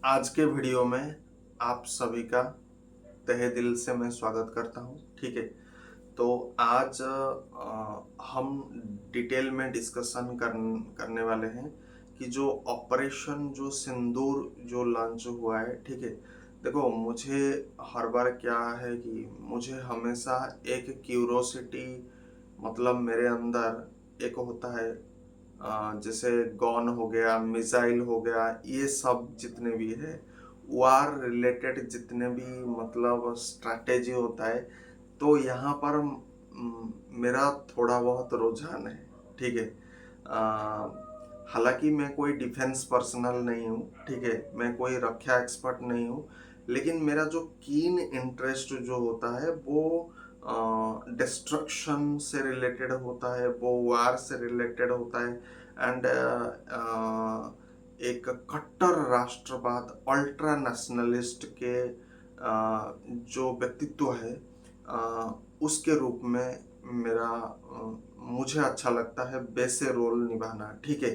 आज के वीडियो में आप सभी का तहे दिल से मैं स्वागत करता हूँ। ठीक है, तो आज हम डिटेल में डिस्कशन करने वाले हैं कि जो ऑपरेशन जो सिंदूर जो लॉन्च हुआ है। ठीक है, देखो मुझे हर बार क्या है कि मुझे हमेशा एक क्यूरोसिटी, मतलब मेरे अंदर एक होता है, जैसे गन हो गया, मिसाइल हो गया, ये सब जितने भी है वार रिलेटेड जितने भी मतलब स्ट्रैटेजी होता है, तो यहाँ पर मेरा थोड़ा बहुत रुझान है। ठीक है, हालांकि मैं कोई डिफेंस पर्सनल नहीं हूँ। ठीक है, मैं कोई रक्षा एक्सपर्ट नहीं हूँ, लेकिन मेरा जो कीन इंटरेस्ट जो होता है वो डिस्ट्रक्शन से रिलेटेड होता है, वो वार से रिलेटेड होता है। एंड एक कट्टर राष्ट्रवाद, अल्ट्रा नेशनलिस्ट के जो व्यक्तित्व है, उसके रूप में मेरा मुझे अच्छा लगता है वैसे रोल निभाना। ठीक है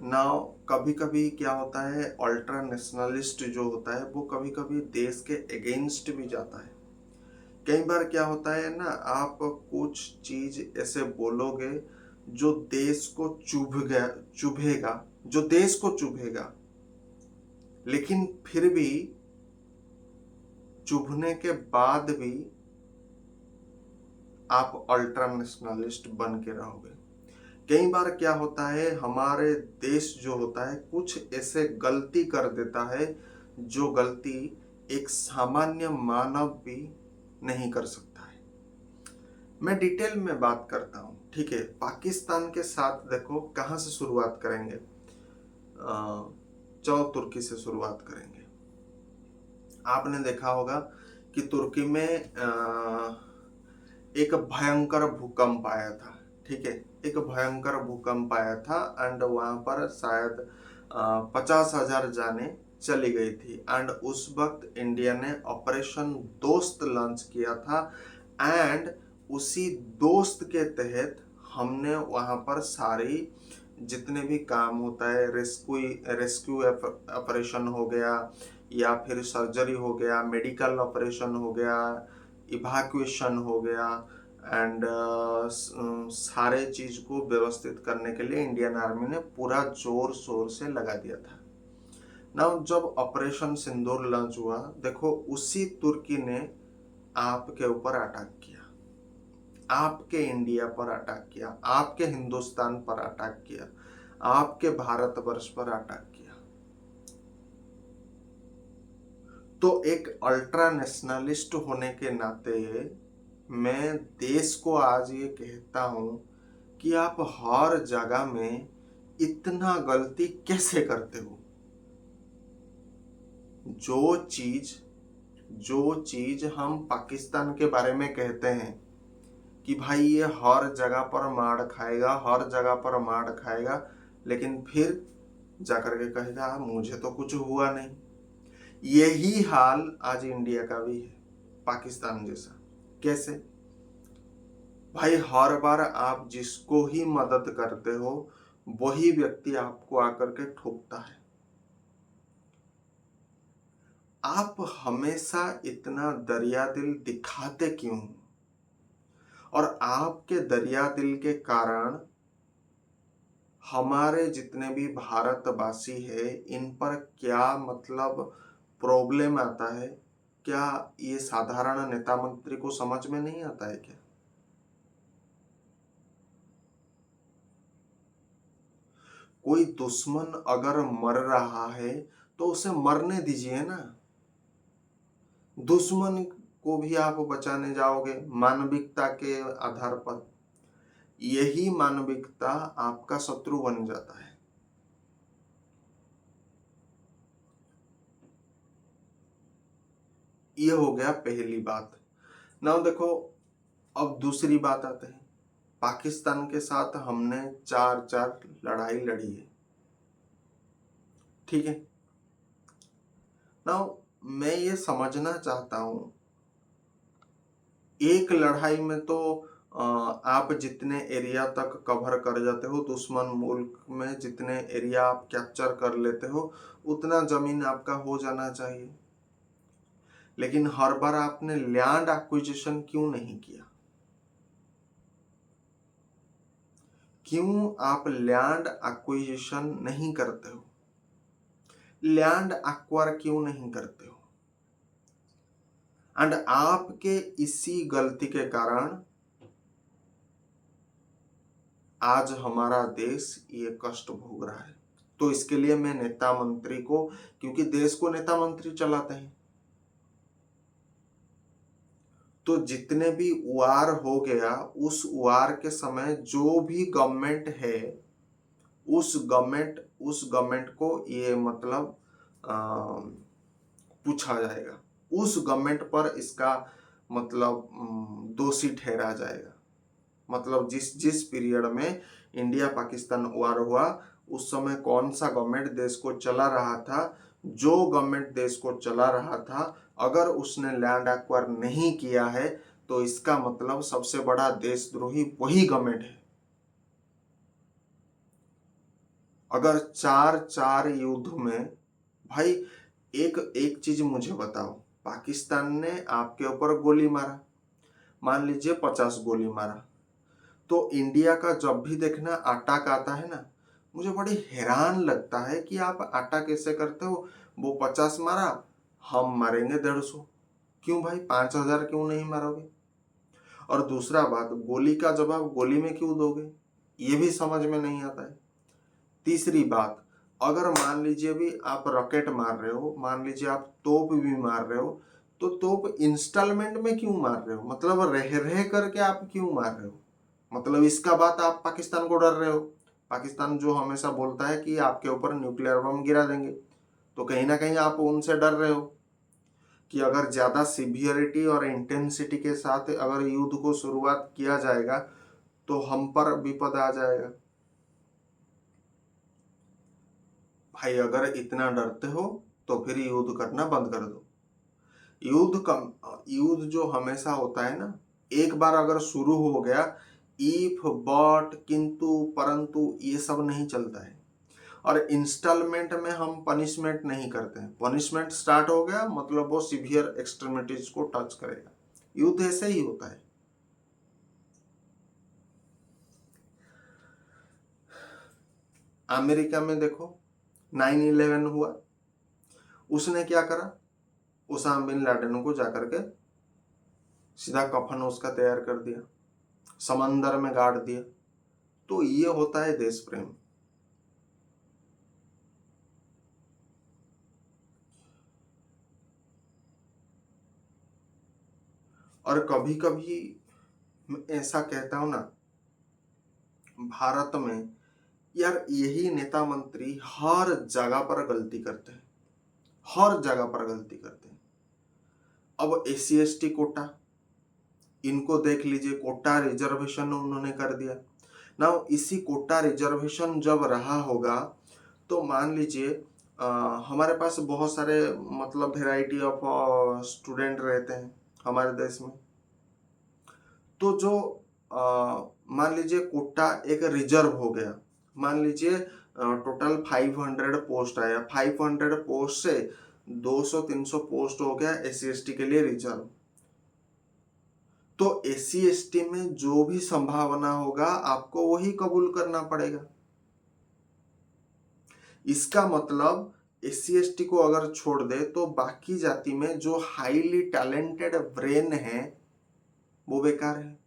ना, कभी कभी क्या होता है, अल्ट्रा नेशनलिस्ट जो होता है वो कभी कभी देश के अगेंस्ट भी जाता है। कई बार क्या होता है ना, आप कुछ चीज ऐसे बोलोगे जो देश को चुभेगा, जो देश को चुभेगा, लेकिन फिर भी चुभने के बाद भी आप अल्ट्रा नेशनलिस्ट बन के रहोगे। कई बार क्या होता है, हमारे देश जो होता है कुछ ऐसे गलती कर देता है जो गलती एक सामान्य मानव भी नहीं कर सकता है। मैं डिटेल में बात करता हूँ। ठीक है, पाकिस्तान के साथ देखो कहाँ से शुरुआत करेंगे। चलो तुर्की से शुरुआत करेंगे। आपने देखा होगा कि तुर्की में एक भयंकर भूकंप आया था। ठीक है, एक भयंकर भूकंप आया था एंड वहां पर शायद 50,000 जाने चली गई थी। एंड उस वक्त इंडिया ने ऑपरेशन दोस्त लॉन्च किया था एंड उसी दोस्त के तहत हमने वहां पर सारी जितने भी काम होता है, रेस्क्यू ऑपरेशन हो गया या फिर सर्जरी हो गया, मेडिकल ऑपरेशन हो गया, इवैक्यूएशन हो गया, एंड सारे चीज को व्यवस्थित करने के लिए इंडियन आर्मी ने पूरा जोर शोर से लगा दिया था। ना जब ऑपरेशन सिंदूर लॉन्च हुआ, देखो उसी तुर्की ने आपके ऊपर अटैक किया, आपके इंडिया पर अटैक किया, आपके हिंदुस्तान पर अटैक किया, आपके भारतवर्ष पर अटैक किया। तो एक अल्ट्रा नेशनलिस्ट होने के नाते मैं देश को आज ये कहता हूं कि आप हर जगह में इतना गलती कैसे करते हो। जो चीज जो चीज हम पाकिस्तान के बारे में कहते हैं कि भाई ये हर जगह पर मार खाएगा, हर जगह पर मार खाएगा, लेकिन फिर जाकर के कहेगा मुझे तो कुछ हुआ नहीं। यही हाल आज इंडिया का भी है, पाकिस्तान जैसा। कैसे भाई, हर बार आप जिसको ही मदद करते हो वही व्यक्ति आपको आकर के ठोकता है। आप हमेशा इतना दरिया दिल दिखाते क्यों? और आपके दरिया दिल के कारण हमारे जितने भी भारतवासी है इन पर क्या मतलब प्रॉब्लम आता है? क्या ये साधारण नेता मंत्री को समझ में नहीं आता है क्या? कोई दुश्मन अगर मर रहा है तो उसे मरने दीजिए ना। दुश्मन को भी आप बचाने जाओगे मानविकता के आधार पर, यही मानविकता आपका शत्रु बन जाता है। ये हो गया पहली बात। ना देखो, अब दूसरी बात आते हैं। पाकिस्तान के साथ हमने चार चार लड़ाई लड़ी है। ठीक है ना, मैं ये समझना चाहता हूं, एक लड़ाई में तो आप जितने एरिया तक कवर कर जाते हो, दुश्मन मुल्क में जितने एरिया आप कैप्चर कर लेते हो, उतना जमीन आपका हो जाना चाहिए। लेकिन हर बार आपने लैंड एक्विजिशन क्यों नहीं किया? क्यों आप लैंड एक्विजिशन नहीं करते हो? लैंड एक्वायर क्यों नहीं करते हो? एंड आपके इसी गलती के कारण आज हमारा देश ये कष्ट भोग रहा है। तो इसके लिए मैं नेता मंत्री को, क्योंकि देश को नेता मंत्री चलाते हैं, तो जितने भी वार हो गया, उस वार के समय जो भी गवर्नमेंट है, उस गवर्नमेंट को ये मतलब पूछा जाएगा, उस गवर्नमेंट पर इसका मतलब दोषी ठहरा जाएगा। मतलब जिस जिस पीरियड में इंडिया पाकिस्तान वार हुआ, उस समय कौन सा गवर्नमेंट देश को चला रहा था, जो गवर्नमेंट देश को चला रहा था, अगर उसने लैंड एक्वायर नहीं किया है, तो इसका मतलब सबसे बड़ा देशद्रोही वही गवर्नमेंट है। अगर चार चार युद्ध में, भाई एक एक चीज मुझे बताओ, पाकिस्तान ने आपके ऊपर गोली मारा, मान लीजिए 50 गोली मारा, तो इंडिया का जब भी देखना अटैक आता है ना, मुझे बड़ी हैरान लगता है कि आप अटैक कैसे करते हो। वो 50 मारा, हम मारेंगे 150। क्यों भाई, 5000 क्यों नहीं मारोगे? और दूसरा बात, गोली का जवाब गोली में क्यों दोगे, ये भी समझ में नहीं आता है। तीसरी बात, अगर मान लीजिए भी आप रॉकेट मार रहे हो, मान लीजिए आप तोप भी मार रहे हो, तो तोप इंस्टॉलमेंट में क्यों मार रहे हो? मतलब रह रह करके आप क्यों मार रहे हो? मतलब इसका बात आप पाकिस्तान को डर रहे हो। पाकिस्तान जो हमेशा बोलता है कि आपके ऊपर न्यूक्लियर बम गिरा देंगे, तो कहीं ना कहीं आप उनसे डर रहे हो कि अगर ज्यादा सिवियरिटी और इंटेंसिटी के साथ अगर युद्ध को शुरुआत किया जाएगा, तो हम पर विपद आ जाएगा। भाई अगर इतना डरते हो, तो फिर युद्ध करना बंद कर दो। युद्ध जो हमेशा होता है ना, एक बार अगर शुरू हो गया, इफ बट किंतु परंतु ये सब नहीं चलता है। और इंस्टॉलमेंट में हम पनिशमेंट नहीं करते हैं। पनिशमेंट स्टार्ट हो गया मतलब वो सीवियर एक्सट्रीमिटीज को टच करेगा। युद्ध ऐसे ही होता है। अमेरिका में देखो 9/11 हुआ, उसने क्या करा, उसामा बिन लादेन को जाकर के सीधा कफन उसका तैयार कर दिया, समंदर में गाड़ दिया। तो ये होता है देश प्रेम। और कभी कभी मैं ऐसा कहता हूं ना, भारत में यार यही नेता मंत्री हर जगह पर गलती करते हैं, हर जगह पर गलती करते हैं। अब SC ST कोटा, इनको देख लीजिए, कोटा रिजर्वेशन उन्होंने कर दिया ना। इसी कोटा रिजर्वेशन जब रहा होगा, तो मान लीजिए हमारे पास बहुत सारे मतलब वेराइटी ऑफ स्टूडेंट रहते हैं हमारे देश में। तो जो मान लीजिए कोटा एक रिजर्व हो गया, मान लीजिए टोटल 500 पोस्ट आया, 500 पोस्ट से 200-300 पोस्ट हो गया SC ST के लिए रिजर्व। तो SC ST में जो भी संभावना होगा आपको वही कबूल करना पड़ेगा। इसका मतलब SC ST को अगर छोड़ दे, तो बाकी जाति में जो हाईली टैलेंटेड ब्रेन है वो बेकार है।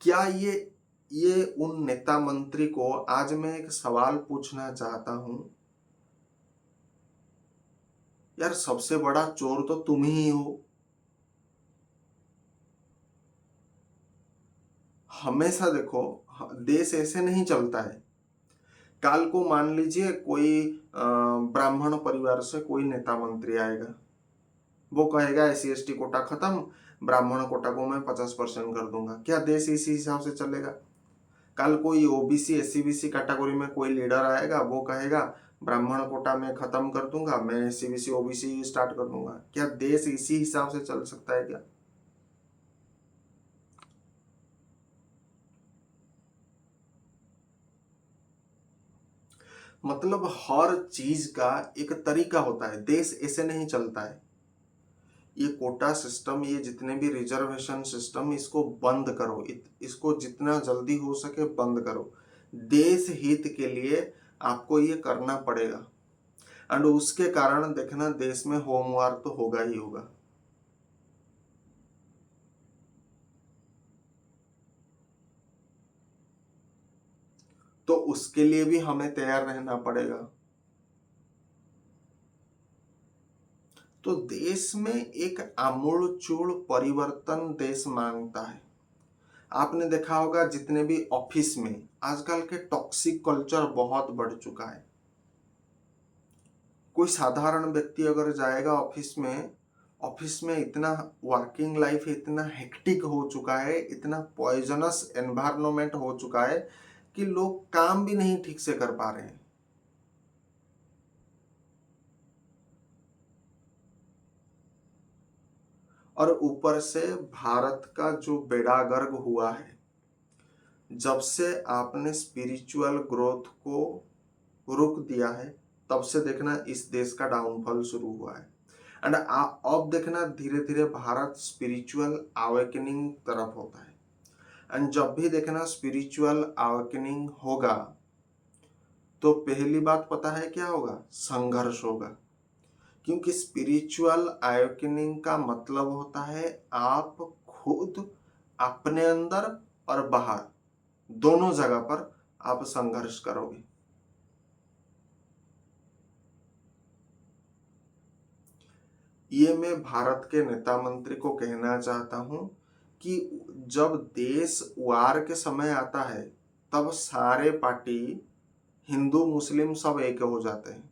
क्या ये उन नेता मंत्री को, आज मैं एक सवाल पूछना चाहता हूं, यार सबसे बड़ा चोर तो तुम ही हो। हमेशा देखो, देश ऐसे नहीं चलता है। कल को मान लीजिए कोई ब्राह्मण परिवार से कोई नेता मंत्री आएगा, वो कहेगा SC ST कोटा खत्म, ब्राह्मण कोटा को मैं 50% कर दूंगा। क्या देश इसी हिसाब से चलेगा? कल कोई OBC SC BC कैटेगरी में कोई लीडर आएगा, वो कहेगा ब्राह्मण कोटा में खत्म कर दूंगा, मैं सीबीसी ओबीसी स्टार्ट कर दूंगा। क्या देश इसी हिसाब से चल सकता है क्या? मतलब हर चीज का एक तरीका होता है, देश ऐसे नहीं चलता है। ये कोटा सिस्टम, ये जितने भी रिजर्वेशन सिस्टम, इसको बंद करो, इसको जितना जल्दी हो सके बंद करो। देश हित के लिए आपको ये करना पड़ेगा। एंड उसके कारण देखना देश में होम वार तो होगा ही होगा। तो उसके लिए भी हमें तैयार रहना पड़ेगा। तो देश में एक आमूलचूल परिवर्तन देश मांगता है। आपने देखा होगा जितने भी ऑफिस में आजकल के टॉक्सिक कल्चर बहुत बढ़ चुका है। कोई साधारण व्यक्ति अगर जाएगा ऑफिस में इतना वर्किंग लाइफ इतना हेक्टिक हो चुका है, इतना पॉइजनस एनवायरनमेंट हो चुका है कि लोग काम भी नहीं ठीक से कर पा रहे हैं। और ऊपर से भारत का जो बेड़ा गर्क हुआ है, जब से आपने स्पिरिचुअल ग्रोथ को रोक दिया है, तब से देखना इस देश का डाउनफॉल शुरू हुआ है। एंड अब देखना धीरे धीरे भारत स्पिरिचुअल अवेकनिंग तरफ होता है। एंड जब भी देखना स्पिरिचुअल अवेकनिंग होगा, तो पहली बात पता है क्या होगा? संघर्ष होगा। क्योंकि स्पिरिचुअल अवेकनिंग का मतलब होता है आप खुद अपने अंदर और बाहर दोनों जगह पर आप संघर्ष करोगे। ये मैं भारत के नेता मंत्री को कहना चाहता हूं कि जब देश वार के समय आता है, तब सारे पार्टी हिंदू मुस्लिम सब एक हो जाते हैं।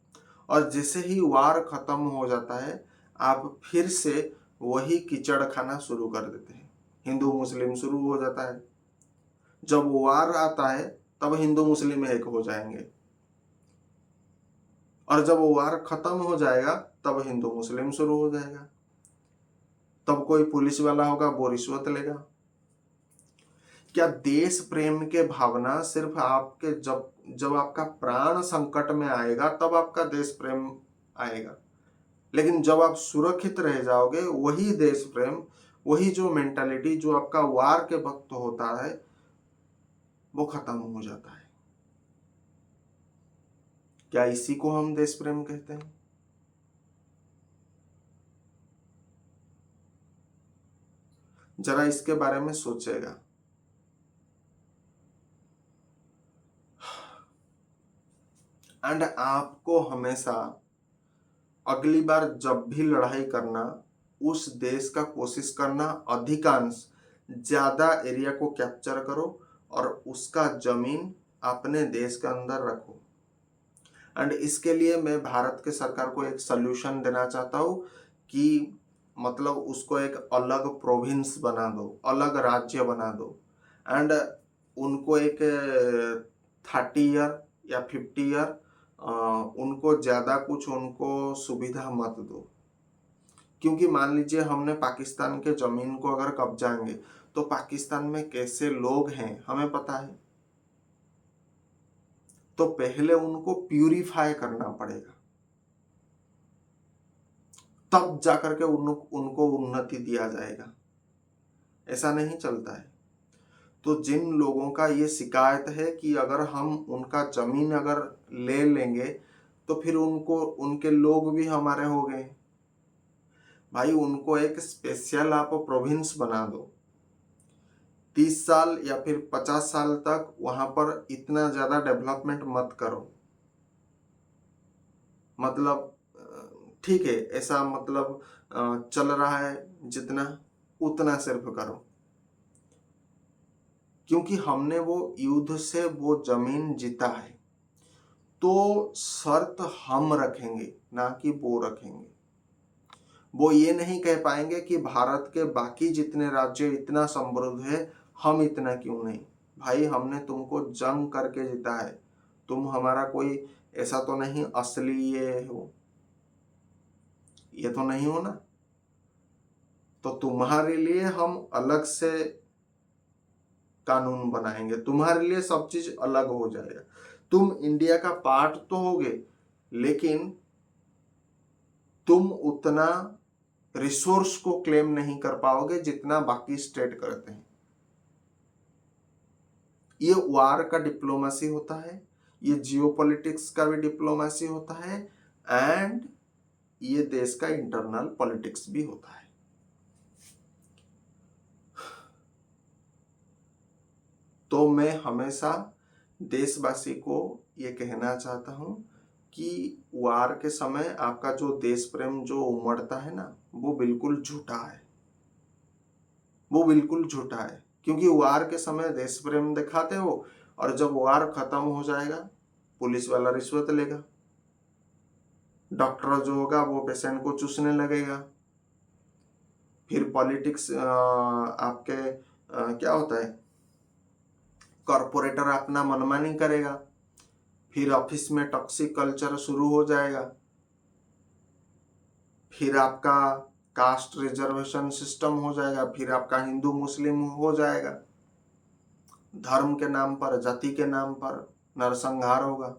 और जैसे ही वार खत्म हो जाता है, आप फिर से वही कीचड़ खाना शुरू कर देते हैं। हिंदू मुस्लिम शुरू हो जाता है। जब वार आता है, तब हिंदू मुस्लिम एक हो जाएंगे। और जब वार खत्म हो जाएगा, तब हिंदू मुस्लिम शुरू हो जाएगा। तब कोई पुलिस वाला होगा, वो रिश्वत लेगा। क्या देश प्रेम के भावना सिर्फ आपके जब जब आपका प्राण संकट में आएगा, तब आपका देश प्रेम आएगा। लेकिन जब आप सुरक्षित रह जाओगे, वही देश प्रेम, वही जो मेंटालिटी जो आपका वार के वक्त होता है, वो खत्म हो जाता है। क्या इसी को हम देश प्रेम कहते हैं? जरा इसके बारे में सोचेगा। एंड आपको हमेशा अगली बार जब भी लड़ाई करना, उस देश का कोशिश करना, अधिकांश ज्यादा एरिया को कैप्चर करो और उसका जमीन अपने देश के अंदर रखो। एंड इसके लिए मैं भारत के सरकार को एक सल्यूशन देना चाहता हूँ कि मतलब उसको एक अलग प्रोविंस बना दो, अलग राज्य बना दो। एंड उनको एक 30 ईयर या 50 ईयर उनको ज़्यादा कुछ उनको सुविधा मत दो। क्योंकि मान लीजिए हमने पाकिस्तान के ज़मीन को अगर कब्जाएंगे, तो पाकिस्तान में कैसे लोग हैं हमें पता है। तो पहले उनको प्यूरिफाई करना पड़ेगा, तब जाकर के उनको उन्नति दिया जाएगा। ऐसा नहीं चलता है। तो जिन लोगों का ये शिकायत है कि अगर हम उनका जमीन अगर ले लेंगे, तो फिर उनको उनके लोग भी हमारे हो गए। भाई उनको एक स्पेशल आप प्रोविंस बना दो। 30 साल या फिर 50 साल तक वहां पर इतना ज्यादा डेवलपमेंट मत करो। मतलब ठीक है, ऐसा मतलब चल रहा है जितना, उतना सिर्फ करो। क्योंकि हमने वो युद्ध से वो जमीन जीता है, तो शर्त हम रखेंगे, ना कि वो रखेंगे। वो ये नहीं कह पाएंगे कि भारत के बाकी जितने राज्य इतना समृद्ध है, हम इतना क्यों नहीं। भाई हमने तुमको जंग करके जीता है, तुम हमारा कोई ऐसा तो नहीं असली ये हो, ये तो नहीं हो ना। तो तुम्हारे लिए हम अलग से कानून बनाएंगे, तुम्हारे लिए सब चीज अलग हो जाएगा। तुम इंडिया का पार्ट तो होगे, लेकिन तुम उतना रिसोर्स को क्लेम नहीं कर पाओगे जितना बाकी स्टेट करते हैं। ये वार का डिप्लोमेसी होता है, ये जियोपॉलिटिक्स का भी डिप्लोमेसी होता है, एंड ये देश का इंटरनल पॉलिटिक्स भी होता है। तो मैं हमेशा देशवासी को ये कहना चाहता हूं कि वार के समय आपका जो देश प्रेम जो उमड़ता है ना, वो बिल्कुल झूठा है, वो बिल्कुल झूठा है। क्योंकि वार के समय देश प्रेम दिखाते हो, और जब वार खत्म हो जाएगा पुलिस वाला रिश्वत लेगा, डॉक्टर जो होगा वो पेशेंट को चूसने लगेगा, फिर पॉलिटिक्स आपके क्या होता है, कॉरपोरेटर अपना मनमानी करेगा, फिर ऑफिस में टॉक्सिक कल्चर शुरू हो जाएगा, फिर आपका कास्ट रिजर्वेशन सिस्टम हो जाएगा, फिर आपका हिंदू मुस्लिम हो जाएगा, धर्म के नाम पर, जाति के नाम पर नरसंहार होगा।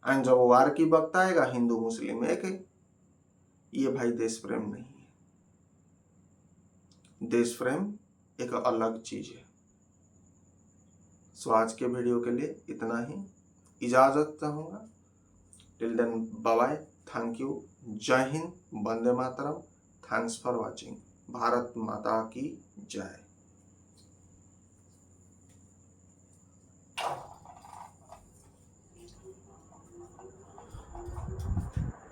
एंड जब वार की वक्त आएगा हिंदू मुस्लिम एक है। ये भाई देश प्रेम नहीं है। देश प्रेम एक अलग चीज है। सो आज के वीडियो के लिए इतना ही, इजाजत चाहूंगा। Till then bye bye, thank you, जय हिंद, वंदे मातरम, थैंक्स फॉर वॉचिंग, भारत माता की जय।